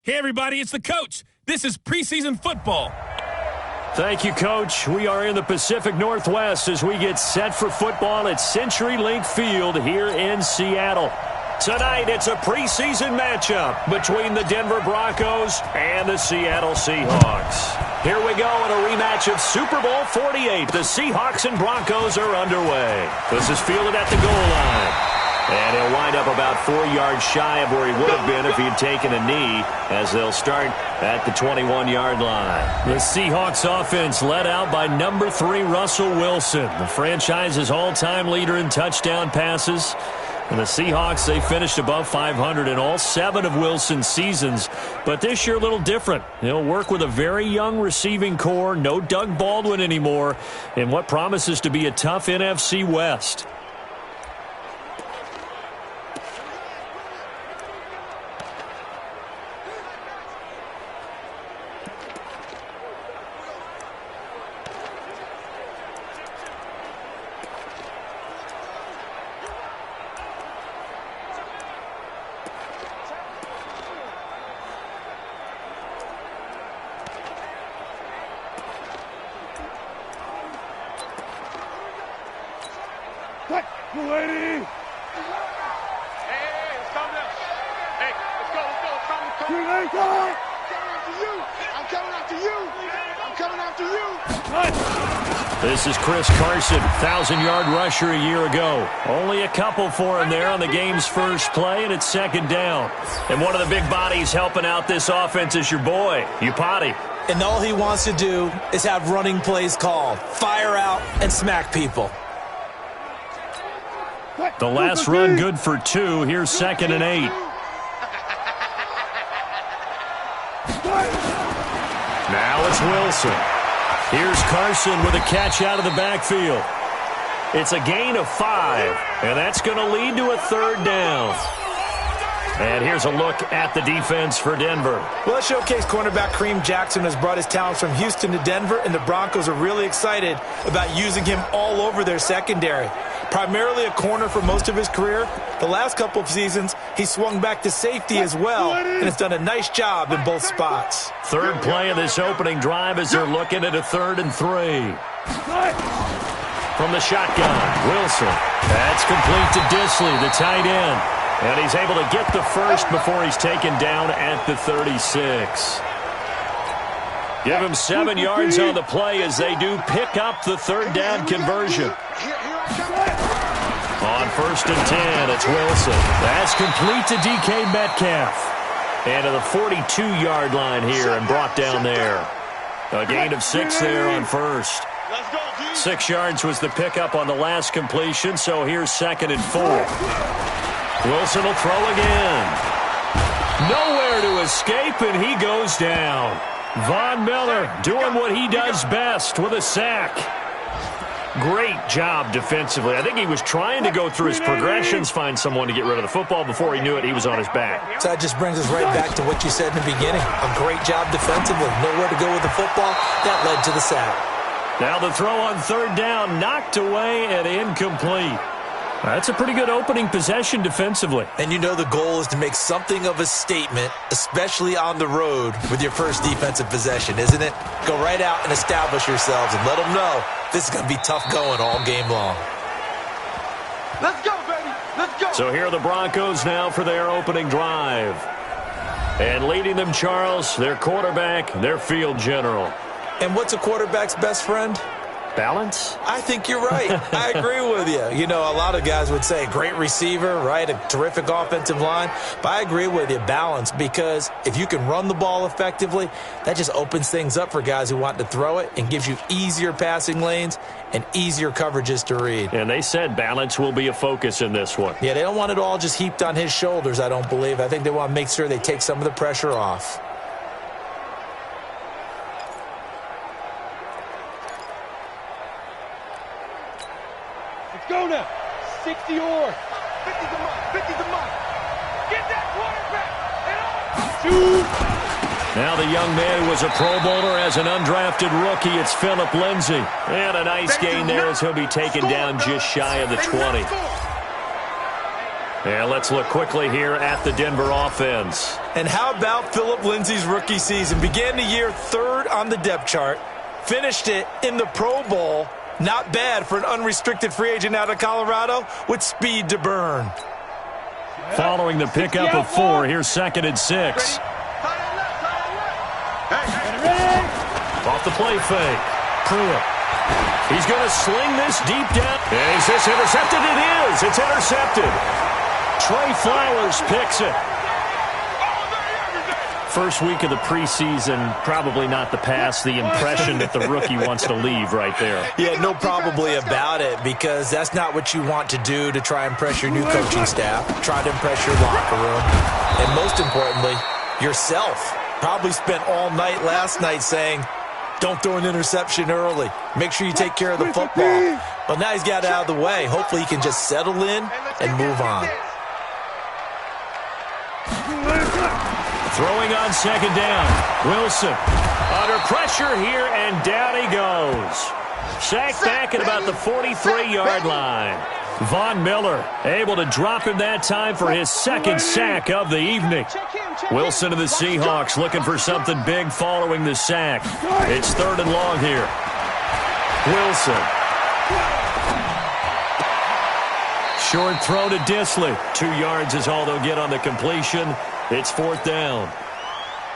Hey, everybody, it's the coach. This is preseason football. Thank you, Coach. We are in the Pacific Northwest as we get set for football at CenturyLink Field here in Seattle. Tonight, it's a preseason matchup between the Denver Broncos and the Seattle Seahawks. Here we go in a rematch of Super Bowl 48. The Seahawks and Broncos are underway. This is fielded at the goal line. And he'll wind up about 4 yards shy of where he would have been if he had taken a knee, as they'll start at the 21-yard line. The Seahawks offense led out by number 3 Russell Wilson, the franchise's all-time leader in touchdown passes. And the Seahawks, they finished above 500 in all 7 of Wilson's seasons. But this year, a little different. They'll work with a very young receiving core, no Doug Baldwin anymore, in what promises to be a tough NFC West. Lady! Hey, it's coming up. Hey, let's go. I'm coming after you. This is Chris Carson, 1,000-yard rusher a year ago. Only a couple for him there on the game's first play, and it's second down. And one of the big bodies helping out this offense is your boy, Upati. And all he wants to do is have running plays called. Fire out and smack people. The last run good for 2. Here's 2nd and 8. Now it's Wilson. Here's Carson with a catch out of the backfield. It's a gain of 5, and that's going to lead to a 3rd down. And here's a look at the defense for Denver. Well, showcase cornerback Kareem Jackson has brought his talents from Houston to Denver, and the Broncos are really excited about using him all over their secondary. Primarily a corner for most of his career, the last couple of seasons he swung back to safety as well and has done a nice job in both spots. Third play of this opening drive as they're looking at a 3rd and 3. From the shotgun, Wilson. That's complete to Disley, the tight end. And he's able to get the first before he's taken down at the 36. Give him 7 yards on the play as they do pick up the 3rd down conversion. On 1st and 10, it's Wilson. That's complete to DK Metcalf. And to the 42-yard line here and brought down there. A gain of 6 there on 1st. 6 yards was the pickup on the last completion, so here's 2nd and 4. Wilson will throw again. Nowhere to escape, and he goes down. Von Miller doing what he does best with a sack. Great job defensively. I think he was trying to go through his progressions, find someone to get rid of the football. Before he knew it, he was on his back. So that just brings us right back to what you said in the beginning. A great job defensively. Nowhere to go with the football. That led to the sack. Now the throw on 3rd down, knocked away and incomplete. That's a pretty good opening possession defensively. And you know the goal is to make something of a statement, especially on the road with your first defensive possession, isn't it? Go right out and establish yourselves and let them know this is going to be tough going all game long. Let's go, baby. Let's go. So here are the Broncos now for their opening drive. And leading them, Charles, their quarterback, their field general. And what's a quarterback's best friend? Balance? I think you're right. I agree with you. You know, a lot of guys would say great receiver, right? A terrific offensive line. But I agree with you, balance, because if you can run the ball effectively, that just opens things up for guys who want to throw it and gives you easier passing lanes and easier coverages to read. And they said balance will be a focus in this one. Yeah, they don't want it all just heaped on his shoulders, I don't believe. I think they want to make sure they take some of the pressure off. Go now. 60 or 50's a month. 50's a month. Get that quarterback. Now the young man who was a Pro Bowler as an undrafted rookie, it's Phillip Lindsay. And a nice gain there as he'll be taken down just shy of the 20. And let's look quickly here at the Denver offense. And how about Phillip Lindsay's rookie season? Began the year third on the depth chart, finished it in the Pro Bowl. Not bad for an unrestricted free agent out of Colorado with speed to burn. Following the pickup of 4, here's 2nd and 6. Off the play fake. Pruitt. He's going to sling this deep down. Is this intercepted? It is. It's intercepted. Trey Flowers picks it. First week of the preseason, probably not the pass, the impression that the rookie wants to leave right there. Yeah, no probably about it, because that's not what you want to do to try and impress your new coaching staff, try to impress your locker room, and most importantly, yourself. Probably spent all night last night saying, don't throw an interception early. Make sure you take care of the football. But now he's got it out of the way. Hopefully he can just settle in and move on. Throwing on 2nd down. Wilson under pressure here, and down he goes. Sacked back at about the 43-yard line. Von Miller able to drop him that time for his 2nd sack of the evening. Wilson and the Seahawks looking for something big following the sack. It's 3rd and long here. Wilson. Short throw to Disley. 2 yards is all they'll get on the completion. It's 4th down.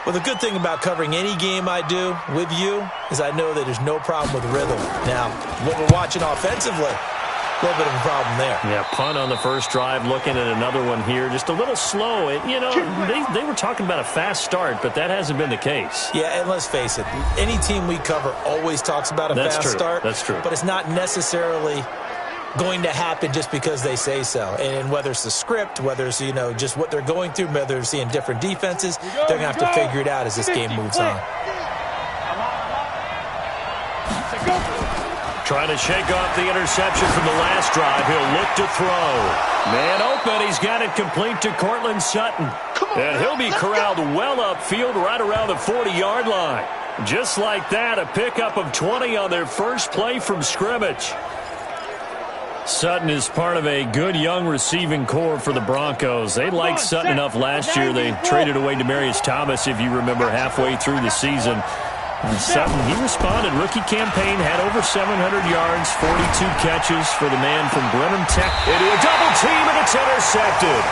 Well, the good thing about covering any game I do with you is I know that there's no problem with rhythm. Now, what we're watching offensively, a little bit of a problem there. Yeah, punt on the first drive, looking at another one here. Just a little slow. You know, they were talking about a fast start, but that hasn't been the case. Yeah, and let's face it, any team we cover always talks about a fast start. That's true. But it's not necessarily going to happen just because they say so. And whether it's the script, whether it's, you know, just what they're going through, whether they're seeing different defenses, they're going to have to figure it out as this game moves on. Trying to shake off the interception from the last drive. He'll look to throw. Man open. He's got it complete to Cortland Sutton. And he'll be corralled well upfield right around the 40-yard line. Just like that, a pickup of 20 on their first play from scrimmage. Sutton is part of a good young receiving core for the Broncos. They liked Sutton enough last year. They traded away Demaryius Thomas, if you remember, halfway through the season. And Sutton, he responded. Rookie campaign, had over 700 yards, 42 catches for the man from Brenham Tech. Into a double team, and it's intercepted.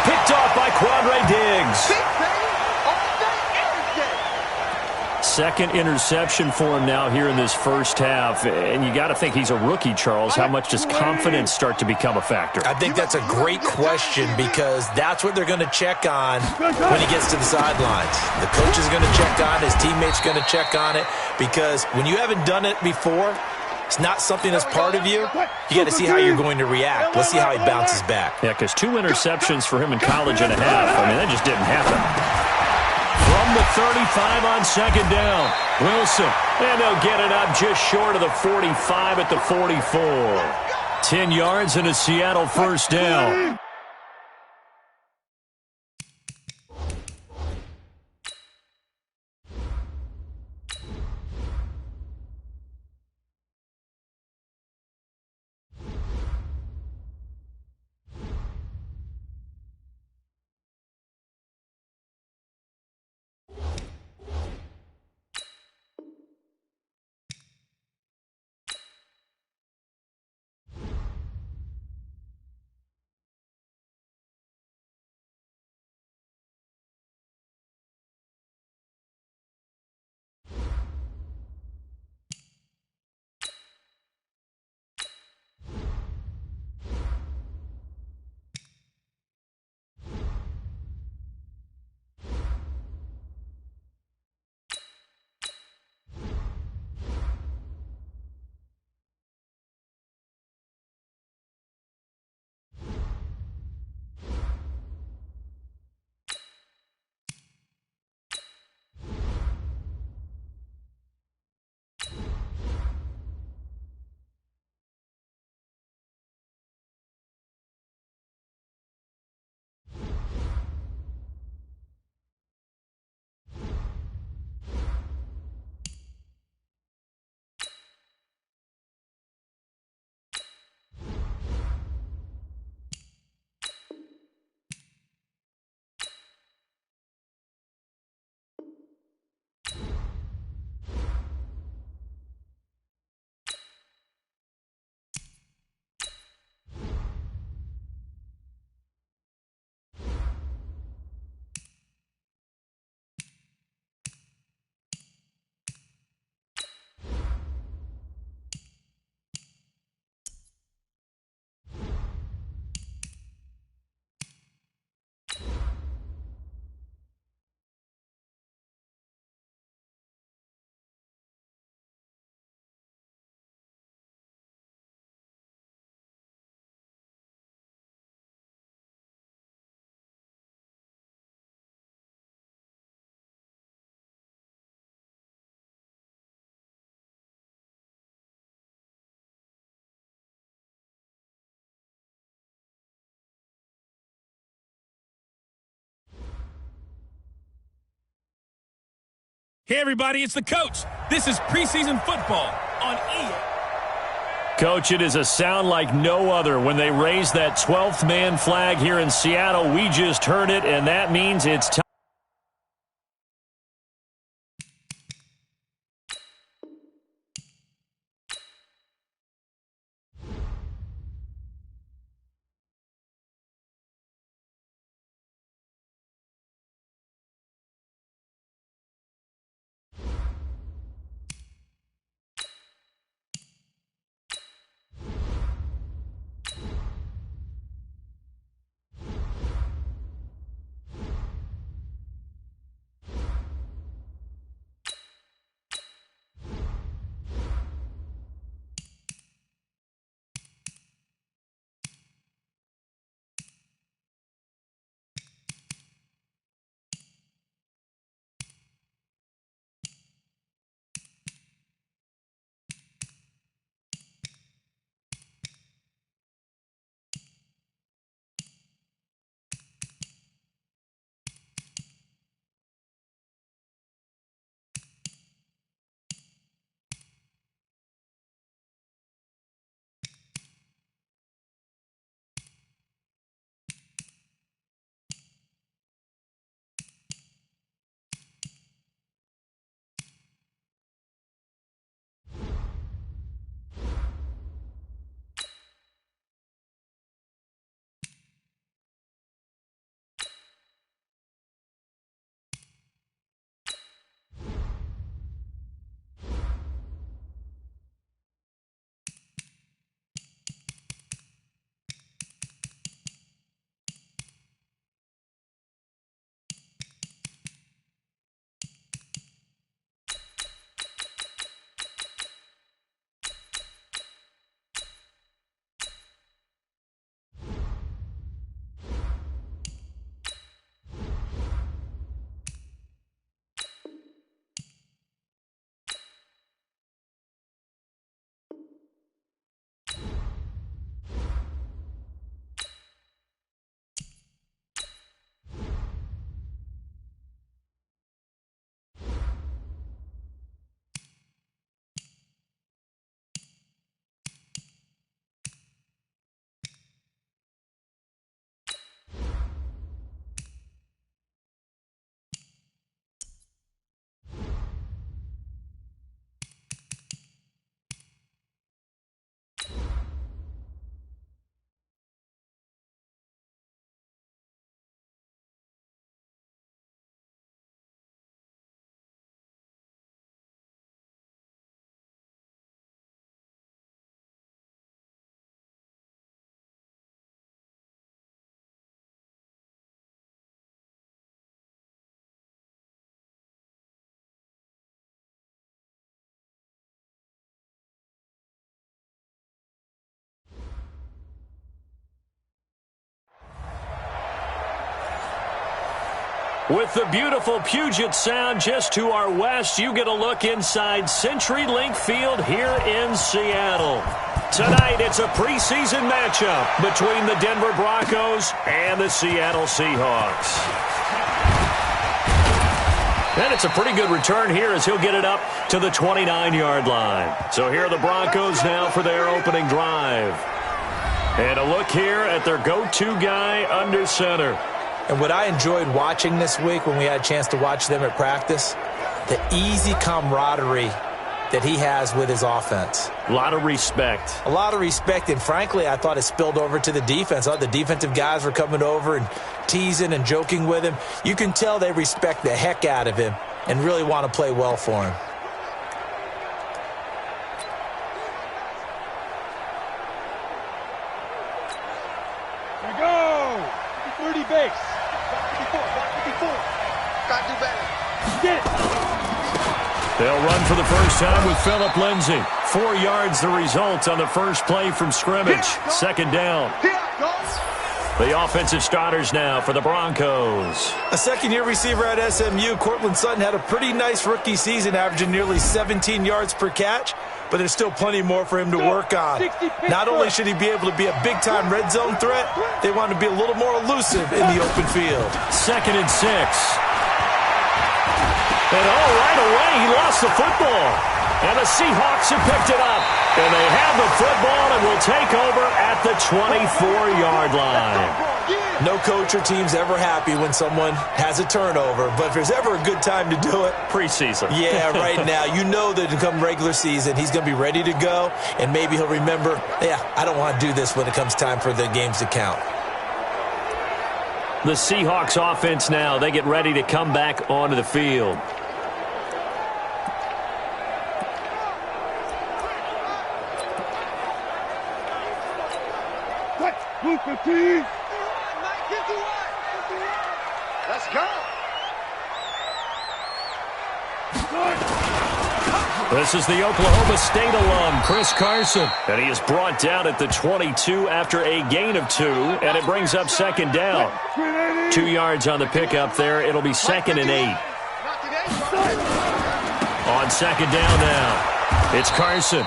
Picked off by Quandre Diggs. 2nd interception for him now here in this first half. And you got to think he's a rookie, Charles. How much does confidence start to become a factor? I think that's a great question, because that's what they're going to check on when he gets to the sidelines. The coach is going to check on it. His teammates going to check on it, because when you haven't done it before, it's not something that's part of you. You got to see how you're going to react. Let's see how he bounces back. Yeah, because 2 interceptions for him in college and a half. I mean, that just didn't happen. From the 35 on 2nd down. Wilson. And they'll get it up just short of the 45 at the 44. 10 yards and a Seattle first down. Hey, everybody, it's the coach. This is Preseason Football on EA. Coach, it is a sound like no other when they raise that 12th man flag here in Seattle. We just heard it, and that means it's time. With the beautiful Puget Sound just to our west, you get a look inside CenturyLink Field here in Seattle. Tonight, it's a preseason matchup between the Denver Broncos and the Seattle Seahawks. And it's a pretty good return here as he'll get it up to the 29-yard line. So here are the Broncos now for their opening drive. And a look here at their go-to guy under center. And what I enjoyed watching this week when we had a chance to watch them at practice, the easy camaraderie that he has with his offense. A lot of respect. A lot of respect, and frankly, I thought it spilled over to the defense. I thought the defensive guys were coming over and teasing and joking with him. You can tell they respect the heck out of him and really want to play well for him. Here we go! 30 base. 54. Got to do better. Get it! They'll run for the first time with Phillip Lindsay. 4 yards the result on the first play from scrimmage. Second down. The offensive starters now for the Broncos. A second-year receiver at SMU, Cortland Sutton, had a pretty nice rookie season, averaging nearly 17 yards per catch, but there's still plenty more for him to work on. Not only should he be able to be a big-time red zone threat, they want to be a little more elusive in the open field. 2nd and 6. And right away, he lost the football. And the Seahawks have picked it up. And they have the football and will take over at the 24-yard line. No coach or team's ever happy when someone has a turnover, but if there's ever a good time to do it, preseason. Yeah, right now. You know that come regular season, he's going to be ready to go, and maybe he'll remember, yeah, I don't want to do this when it comes time for the games to count. The Seahawks offense now, they get ready to come back onto the field. Move 15. Let's go. This is the Oklahoma State alum, Chris Carson. And he is brought down at the 22 after a gain of 2, and it brings up second down. 2 yards on the pickup there. It'll be 2nd and 8. On second down now, it's Carson.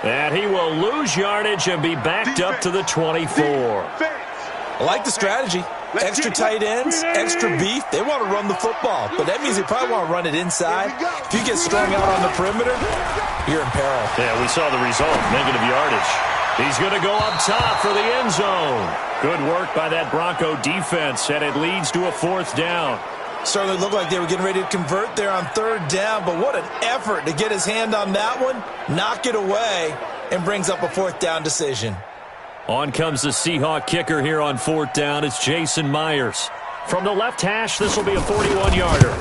And he will lose yardage and be backed up to the 24. I like the strategy. Extra tight ends, extra beef. They want to run the football, but that means they probably want to run it inside. If you get strung out on the perimeter, you're in peril. Yeah, we saw the result, negative yardage. He's going to go up top for the end zone. Good work by that Bronco defense, and it leads to a 4th down. Certainly looked like they were getting ready to convert there on 3rd down, but what an effort to get his hand on that one, knock it away, and brings up a 4th down decision. On comes the Seahawk kicker here on 4th down. It's Jason Myers. From the left hash, this will be a 41-yarder.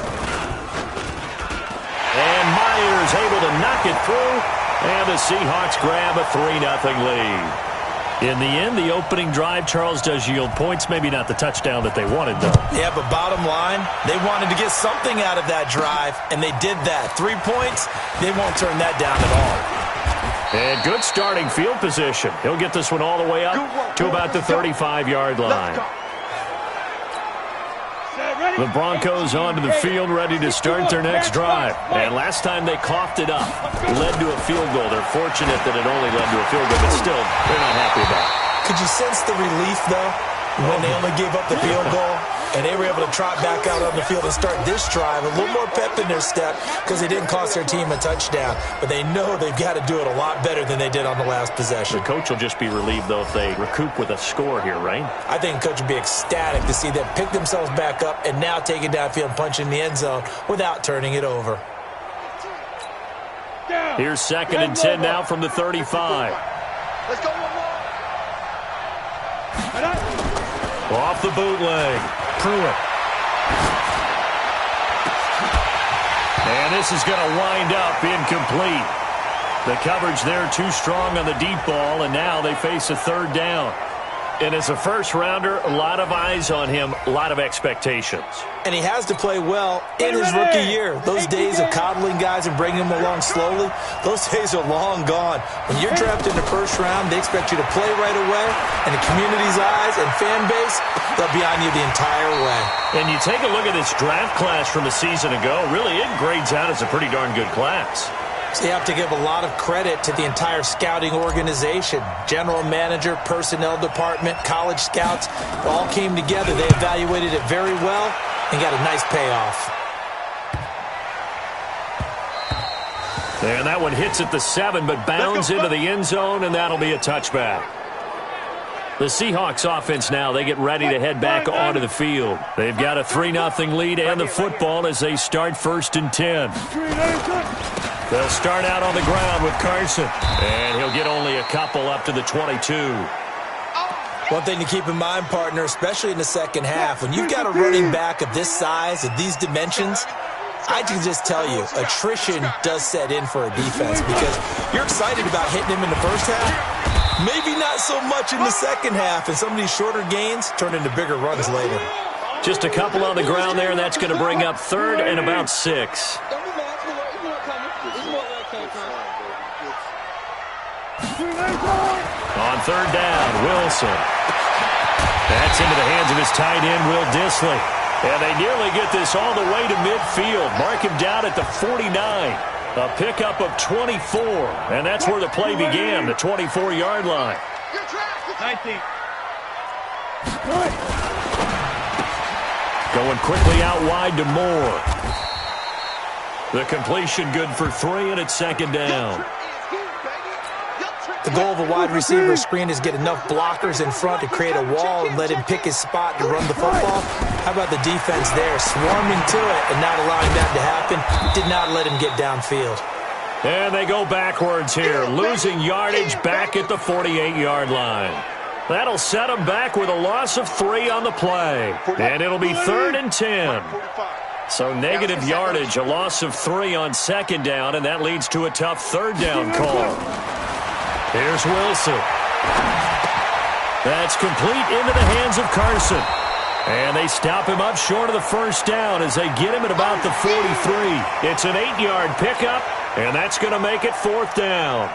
And Myers able to knock it through, and the Seahawks grab a 3-0 lead. In the end, the opening drive, Charles, does yield points. Maybe not the touchdown that they wanted, though. Yeah, but bottom line, they wanted to get something out of that drive, and they did that. 3 points, they won't turn that down at all. And good starting field position. He'll get this one all the way up to about the 35-yard line. The Broncos onto the field, ready to start their next drive. And last time they coughed it up, led to a field goal. They're fortunate that it only led to a field goal, but still, they're not happy about it. Could you sense the relief, though, when they only gave up the field goal? And they were able to trot back out on the field and start this drive. A little more pep in their step because they didn't cost their team a touchdown. But they know they've got to do it a lot better than they did on the last possession. The coach will just be relieved, though, if they recoup with a score here, right? I think the coach would be ecstatic to see them pick themselves back up and now take it downfield and punch in the end zone without turning it over. Here's 2nd and 10 now from the 35. Let's go one more. Off the bootleg. Pruitt. And this is going to wind up incomplete. The coverage there too strong on the deep ball, and now they face a 3rd down. And as a first-rounder, a lot of eyes on him, a lot of expectations. And he has to play well in his rookie year. Those days of coddling guys and bringing them along slowly, those days are long gone. When you're drafted in the 1st round, they expect you to play right away, and the community's eyes and fan base, they'll be on you the entire way. And you take a look at this draft class from a season ago, really it grades out as a pretty darn good class. So you have to give a lot of credit to the entire scouting organization. General manager, personnel department, college scouts, all came together. They evaluated it very well and got a nice payoff. And that one hits at the 7, but bounds into the end zone, and that'll be a touchback. The Seahawks offense now, they get ready to head back onto the field. They've got a 3-0 lead and the football as they start 1st and 10. They'll start out on the ground with Carson, and he'll get only a couple up to the 22. One thing to keep in mind, partner, especially in the second half, when you've got a running back of this size, of these dimensions, I can just tell you, attrition does set in for a defense because you're excited about hitting him in the first half, maybe not so much in the second half, and some of these shorter gains turn into bigger runs later. Just a couple on the ground there, and that's going to bring up 3rd and about 6. On 3rd down, Wilson. That's into the hands of his tight end, Will Dissly. And they nearly get this all the way to midfield. Mark him down at the 49. A pickup of 24. And that's where the play began, the 24-yard line. 19. Going quickly out wide to Moore. The completion good for 3, and it's second down. The goal of a wide receiver screen is get enough blockers in front to create a wall and let him pick his spot to run the football. How about the defense there, swarming to it and not allowing that to happen? Did not let him get downfield. And they go backwards here, losing yardage back at the 48-yard line. That'll set them back with a loss of 3 on the play. And it'll be 3rd and 10. So negative yardage, a loss of 3 on second down, and that leads to a tough third down call. Here's Wilson. That's complete into the hands of Carson. And they stop him up short of the first down as they get him at about the 43. It's an 8-yard pickup, and that's going to make it 4th down.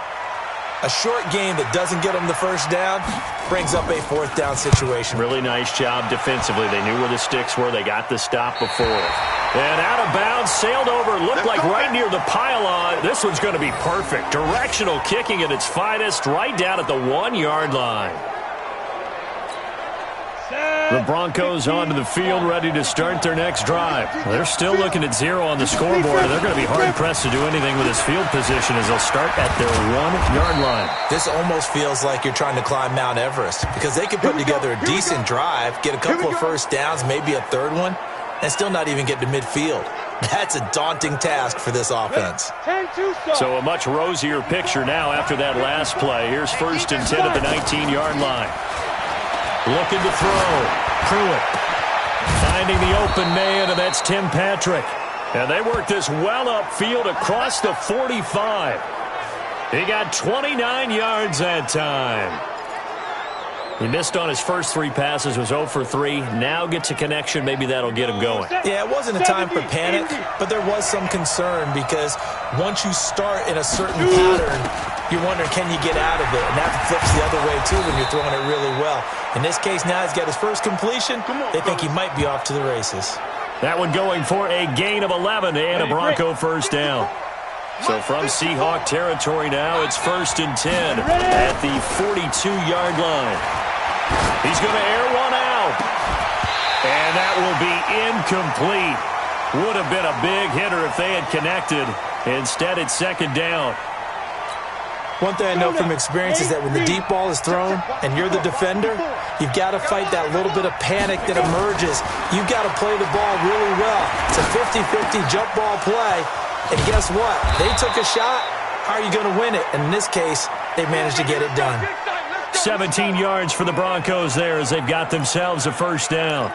A short game that doesn't get them the first down brings up a 4th down situation. Really nice job defensively. They knew where the sticks were. They got the stop before. And out of bounds, sailed over, looked like right near the pylon. This one's going to be perfect. Directional kicking at its finest, right down at the 1-yard line. The Broncos onto the field, ready to start their next drive. They're still looking at 0 on the scoreboard, and they're going to be hard-pressed to do anything with this field position as they'll start at their 1-yard line. This almost feels like you're trying to climb Mount Everest because they could put together a decent drive, get a couple of first downs, maybe a third one, and still not even get to midfield. That's a daunting task for this offense. So a much rosier picture now after that last play. Here's 1st and 10 at the 19-yard line. Looking to throw. Pruitt finding the open man, and that's Tim Patrick. And they work this well upfield across the 45. He got 29 yards that time. He missed on his first 3 passes, was 0 for 3. Now gets a connection. Maybe that'll get him going. Yeah, it wasn't a time for panic, but there was some concern because once you start in a certain pattern, you're wondering, can you get out of it? And that flips the other way, too, when you're throwing it really well. In this case, now he's got his first completion. They think he might be off to the races. That one going for a gain of 11 and a Bronco first down. So from Seahawk territory now, it's 1st and 10 at the 42-yard line. He's going to air one out. And that will be incomplete. Would have been a big hitter if they had connected. Instead, it's 2nd down. One thing I know from experience is that when the deep ball is thrown and you're the defender, you've got to fight that little bit of panic that emerges. You've got to play the ball really well. It's a 50-50 jump ball play. And guess what? They took a shot. How are you going to win it? And in this case, they managed to get it done. 17 yards for the Broncos there as they've got themselves a first down.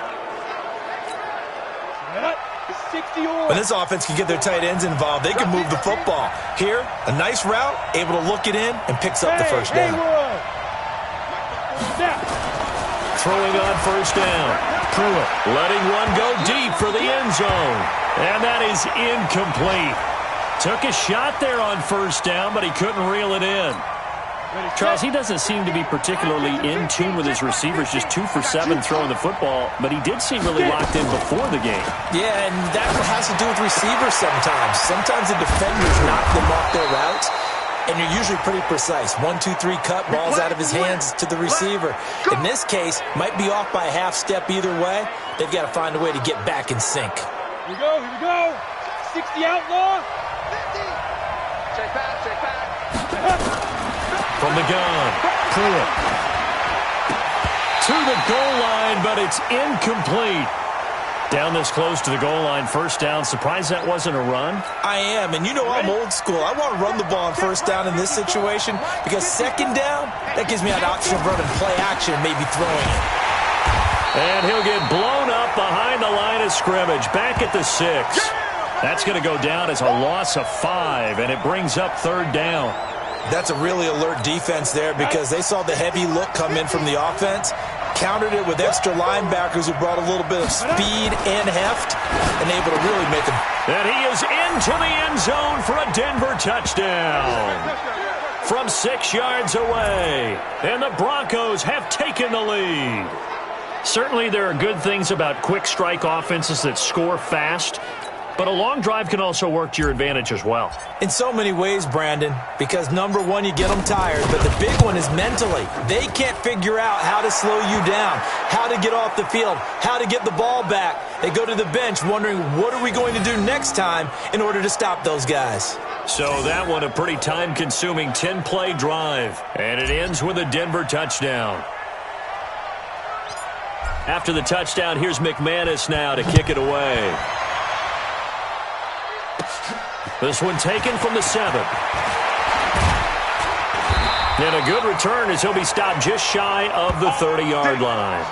When this offense can get their tight ends involved, they can move the football. Here, a nice route, able to look it in, and picks up the first down. Throwing on first down. Pruitt letting one go deep for the end zone. And that is incomplete. Took a shot there on first down, but he couldn't reel it in. Charles, he doesn't seem to be particularly in tune with his receivers, just 2 for 7 throwing the football, but he did seem really locked in before the game. Yeah, and that has to do with receivers sometimes. Sometimes the defenders knock them off their routes, and you're usually pretty precise. 1, 2, 3 cut, balls out of his hands to the receiver. In this case, might be off by a half step either way. They've got to find a way to get back in sync. Here we go, here we go. 60 outlaw. 50. Check back. From the gun, Pruitt to the goal line, but it's incomplete. Down this close to the goal line, first down. Surprised that wasn't a run? I am, and you know I'm old school. I want to run the ball on first down in this situation because second down, that gives me an option of running play action, maybe throwing it. And he'll get blown up behind the line of scrimmage, back at the 6. That's going to go down as a loss of 5, and it brings up 3rd down. That's a really alert defense there because they saw the heavy look come in from the offense, countered it with extra linebackers who brought a little bit of speed and heft, and able to really make them. And he is into the end zone for a Denver touchdown from 6 yards away. And the Broncos have taken the lead. Certainly there are good things about quick strike offenses that score fast. But a long drive can also work to your advantage as well. In so many ways, Brandon, because number one, you get them tired, but the big one is mentally. They can't figure out how to slow you down, how to get off the field, how to get the ball back. They go to the bench wondering, what are we going to do next time in order to stop those guys? So that one, a pretty time-consuming 10-play drive. And it ends with a Denver touchdown. After the touchdown, here's McManus now to kick it away. This one taken from the 7. And a good return as he'll be stopped just shy of the 30-yard line.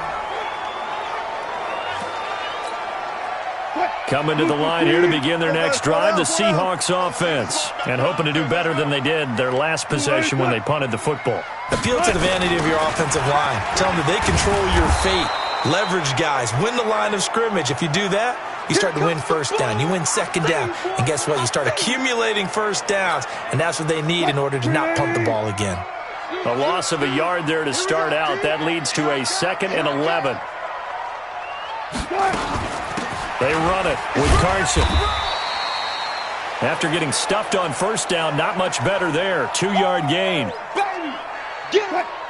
Coming to the line here to begin their next drive, the Seahawks offense. And hoping to do better than they did their last possession when they punted the football. Appeal to the vanity of your offensive line. Tell them that they control your fate. Leverage guys. Win the line of scrimmage. If you do that, you start to win first down. You win second down. And guess what? You start accumulating first downs. And that's what they need in order to not punt the ball again. A loss of a yard there to start out. That leads to a 2nd and 11. They run it with Carson. After getting stuffed on first down, not much better there. 2-yard gain.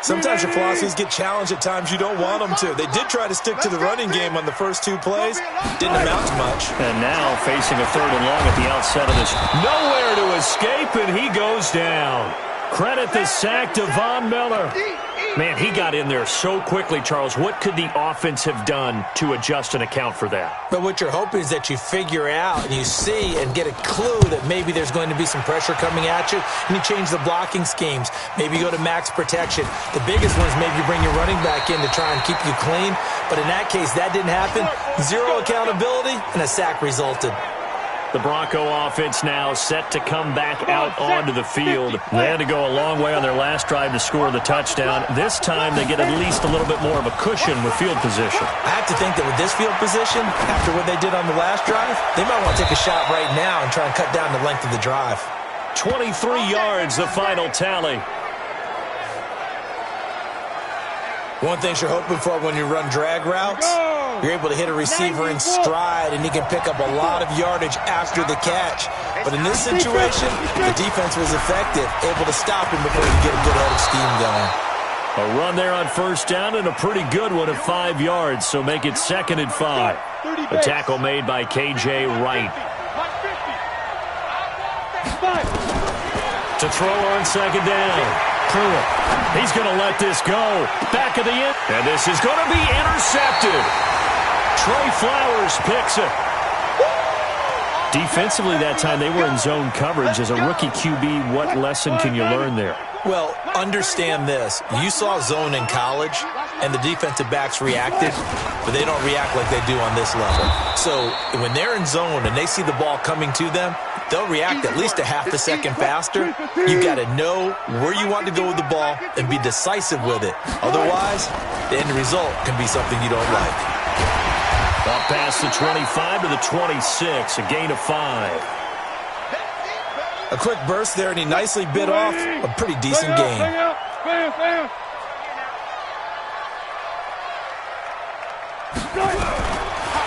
Sometimes your philosophies get challenged at times you don't want them to. They did try to stick to the running game on the first 2 plays. Didn't amount to much. And now facing a 3rd and long at the outset of this. Nowhere to escape, and he goes down. Credit the sack to Von Miller. Man, he got in there so quickly, Charles. What could the offense have done to adjust and account for that? But what you're hoping is that you figure out and you see and get a clue that maybe there's going to be some pressure coming at you, and you change the blocking schemes. Maybe you go to max protection. The biggest one is maybe you bring your running back in to try and keep you clean. But in that case, that didn't happen. 0 accountability, and a sack resulted. The Bronco offense now set to come back out onto the field. They had to go a long way on their last drive to score the touchdown. This time they get at least a little bit more of a cushion with field position. I have to think that with this field position, after what they did on the last drive, they might want to take a shot right now and try and cut down the length of the drive. 23 yards, the final tally. One thing you're hoping for when you run drag routes, you're able to hit a receiver in stride, and he can pick up a lot of yardage after the catch. But in this situation, the defense was effective, able to stop him before he could get a good head of steam going. A run there on first down and a pretty good one at 5 yards, so make it 2nd and 5. A tackle made by K.J. Wright. To throw on 2nd down. Pruitt. He's going to let this go. Back of the end. And this is going to be intercepted. Trey Flowers picks it. Defensively that time, they were in zone coverage. As a rookie QB, what lesson can you learn there? Well, understand this. You saw zone in college, and the defensive backs reacted, but they don't react like they do on this level. So when they're in zone and they see the ball coming to them, they'll react at least a half a second faster. You've got to know where you want to go with the ball and be decisive with it. Otherwise, the end result can be something you don't like. Up past the 25 to the 26, a gain of 5. A quick burst there, and he nicely bit off a pretty decent gain.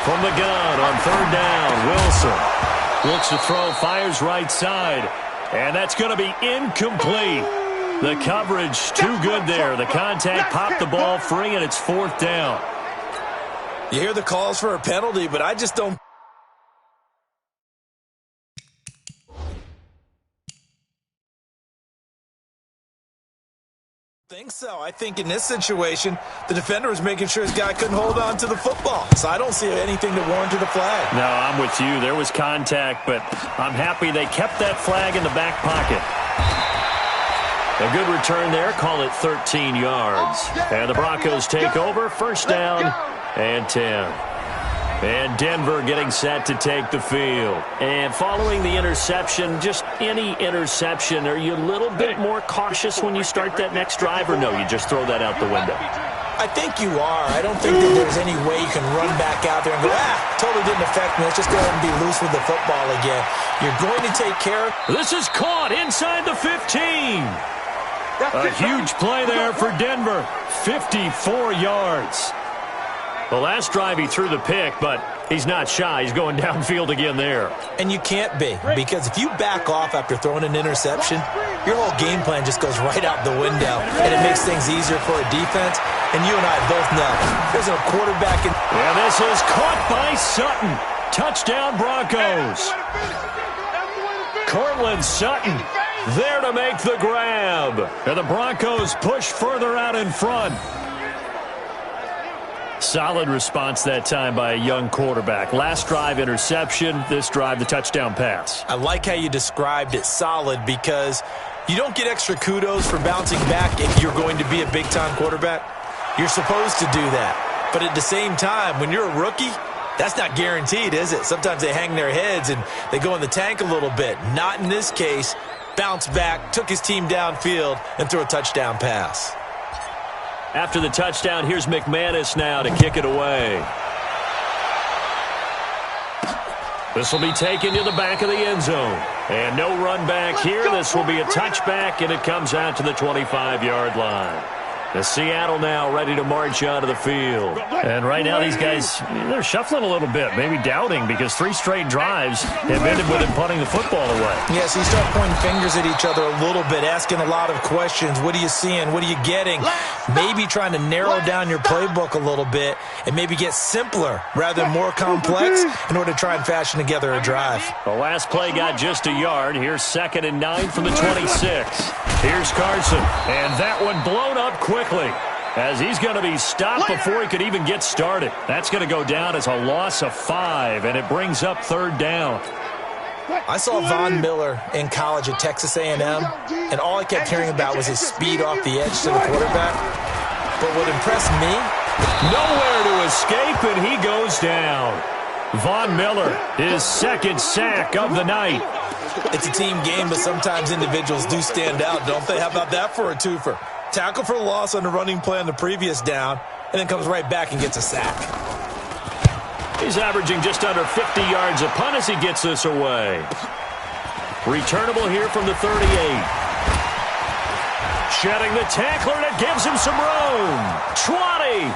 From the gun on 3rd down, Wilson looks to throw, fires right side, and that's going to be incomplete. The coverage too good there. The contact popped the ball free, and it's 4th down. You hear the calls for a penalty, but I just don't think so. I think in this situation, the defender was making sure his guy couldn't hold on to the football. So I don't see anything that warranted a flag. No, I'm with you. There was contact, but I'm happy they kept that flag in the back pocket. A good return there. Call it 13 yards. And the Broncos take over. 1st down and 10. And Denver getting set to take the field. And following the interception, just any interception, are you a little bit more cautious when you start that next drive, or no, you just throw that out the window? I think you are. I don't think that there's any way you can run back out there and go, totally didn't affect me. Let's just go ahead and be loose with the football again. You're going to take care of. This is caught inside the 15. A huge play there for Denver. 54 yards. The last drive he threw the pick, but He's not shy. He's going downfield again there. And you can't be, because if you back off after throwing an interception, your whole game plan just goes right out the window, and it makes things easier for a defense. And you and I both know there's a quarterback in. And this is caught by Sutton. Touchdown, Broncos. Cortland Sutton there to make the grab. And the Broncos push further out in front. Solid response that time by a young quarterback. Last drive, interception. This drive, the touchdown pass. I like how you described it, solid, because you don't get extra kudos for bouncing back if you're going to be a big-time quarterback. You're supposed to do that. But at the same time, when you're a rookie, that's not guaranteed, is it? Sometimes they hang their heads and they go in the tank a little bit. Not in this case. Bounced back, took his team downfield, and threw a touchdown pass. After the touchdown, here's McManus now to kick it away. This will be taken to the back of the end zone. And no run back here. This will be a touchback, and it comes out to the 25-yard line. The Seattle now ready to march onto the field. And right now these guys, they're shuffling a little bit, maybe doubting, because 3 straight drives have ended with him punting the football away. Yeah, so you start pointing fingers at each other a little bit, asking a lot of questions. What are you seeing? What are you getting? Maybe trying to narrow down your playbook a little bit and maybe get simpler rather than more complex in order to try and fashion together a drive. The last play got just a yard. Here's 2nd and 9 from the 26. Here's Carson, and that one blown up quickly as he's going to be stopped before he could even get started. That's going to go down as a loss of 5, and it brings up 3rd down. I saw Von Miller in college at Texas A&M, and all I kept hearing about was his speed off the edge to the quarterback. But what impressed me, nowhere to escape, and he goes down. Von Miller, his 2nd sack of the night. It's a team game, but sometimes individuals do stand out, don't they? How about that for a twofer? Tackle for loss on the running play on the previous down, and then comes right back and gets a sack. He's averaging just under 50 yards a punt as he gets this away. Returnable here from the 38. Shedding the tackler, and it gives him some room. 20.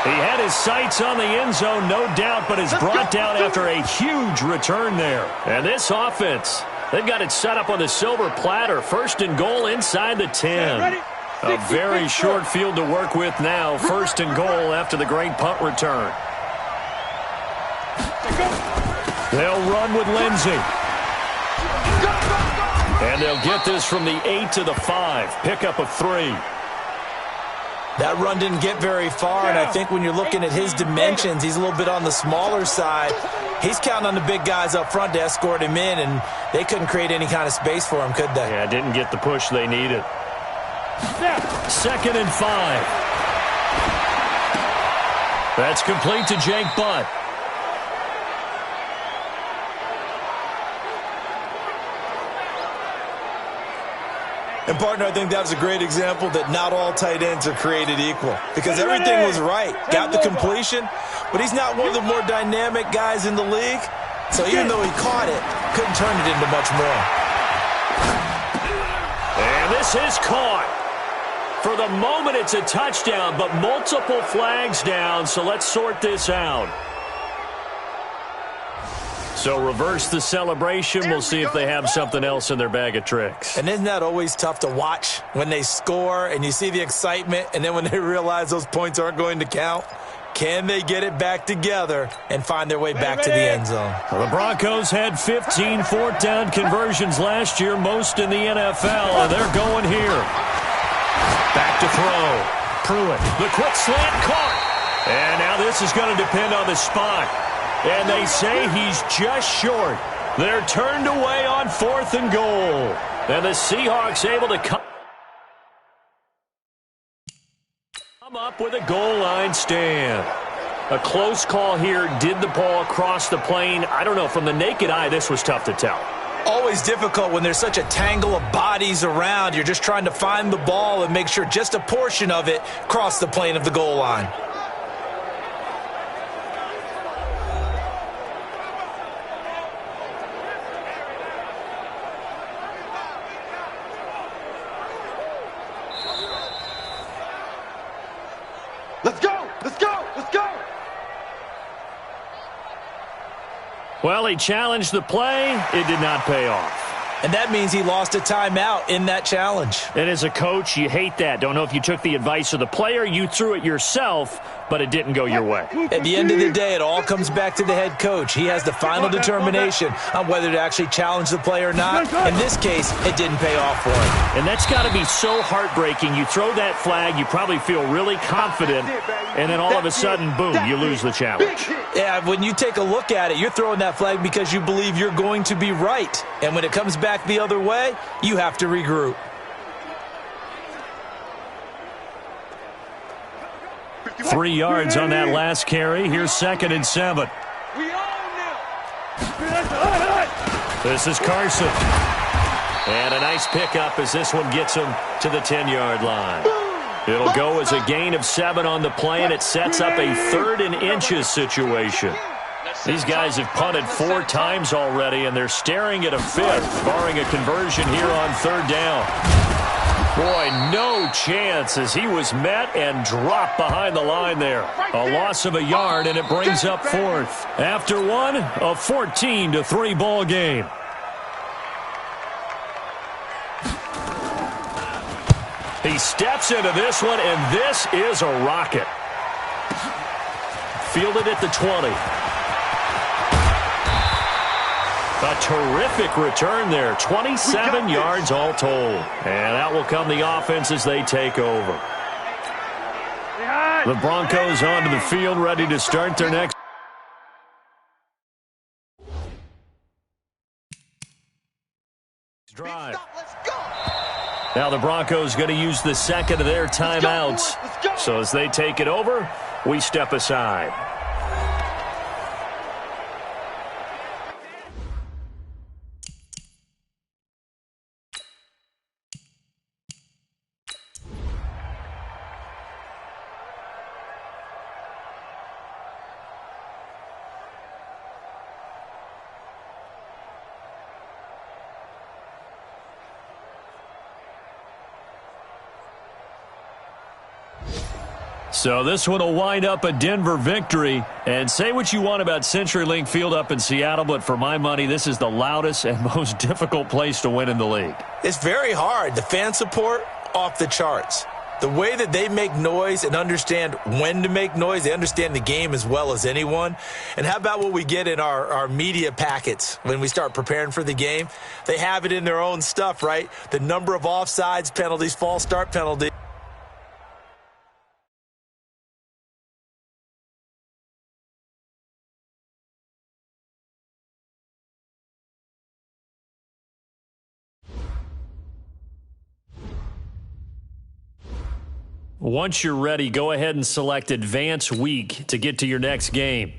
He had his sights on the end zone, no doubt, but is brought down after a huge return there. And this offense, they've got it set up on the silver platter. 1st and goal inside the 10. A very short field to work with now. 1st and goal after the great punt return. They'll run with Lindsey. And they'll get this from the 8 to the 5. Pickup of 3. That run didn't get very far, and I think when you're looking at his dimensions, he's a little bit on the smaller side. He's counting on the big guys up front to escort him in, and they couldn't create any kind of space for him, could they? Yeah, didn't get the push they needed. 2nd and 5. That's complete to Jake Butt. And, partner, I think that was a great example that not all tight ends are created equal, because everything was right. Got the completion, but he's not one of the more dynamic guys in the league. So even though he caught it, couldn't turn it into much more. And this is caught. For the moment, it's a touchdown, but multiple flags down, so let's sort this out. So reverse the celebration. We'll see if they have something else in their bag of tricks. And isn't that always tough to watch when they score and you see the excitement, and then when they realize those points aren't going to count? Can they get it back together and find their way back to the end zone? Well, the Broncos had 15 4th down conversions last year, most in the NFL, and they're going here. Back to throw. Pruitt, the quick slant caught. And now this is going to depend on the spot. And they say he's just short. They're turned away on 4th and goal. And the Seahawks able to come up with a goal line stand. A close call here. Did the ball cross the plane? I don't know. From the naked eye, this was tough to tell. Always difficult when there's such a tangle of bodies around. You're just trying to find the ball and make sure just a portion of it crossed the plane of the goal line. Let's go! Let's go! Let's go! Well, he challenged the play. It did not pay off. And that means he lost a timeout in that challenge. And as a coach, you hate that. Don't know if you took the advice of the player, you threw it yourself, but it didn't go your way. At the end of the day, it all comes back to the head coach. He has the final determination on whether to actually challenge the play or not. In this case, it didn't pay off for him. And that's got to be so heartbreaking. You throw that flag, you probably feel really confident, and then all of a sudden, boom, you lose the challenge. Yeah, when you take a look at it, you're throwing that flag because you believe you're going to be right. And when it comes back the other way, you have to regroup. Three yards on that last carry. Here's 2nd and 7. This is Carson. And a nice pickup as this one gets him to the 10-yard line. It'll go as a gain of 7 on the play, and it sets up a 3rd and inches situation. These guys have punted 4 times already, and they're staring at a 5th, barring a conversion here on 3rd down. Boy, no chance as he was met and dropped behind the line there. A loss of a yard, and it brings up 4th. After one, a 14-3 ball game. He steps into this one, and this is a rocket. Fielded at the 20. A terrific return there. 27 yards all told. And out will come the offense as they take over. The Broncos onto the field, ready to start their next drive. Now the Broncos going to use the 2nd of their timeouts. So as they take it over, we step aside. So this one will wind up a Denver victory. And say what you want about CenturyLink Field up in Seattle, but for my money, this is the loudest and most difficult place to win in the league. It's very hard. The fan support, off the charts. The way that they make noise and understand when to make noise, they understand the game as well as anyone. And how about what we get in our media packets when we start preparing for the game? They have it in their own stuff, right? The number of offsides penalties, false start penalties. Once you're ready, go ahead and select Advance Week to get to your next game.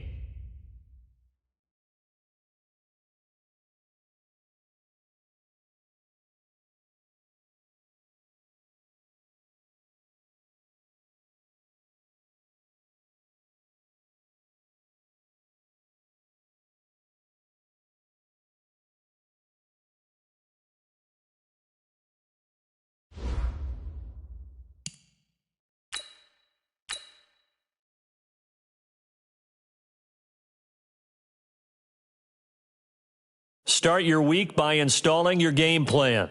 Start your week by installing your game plan.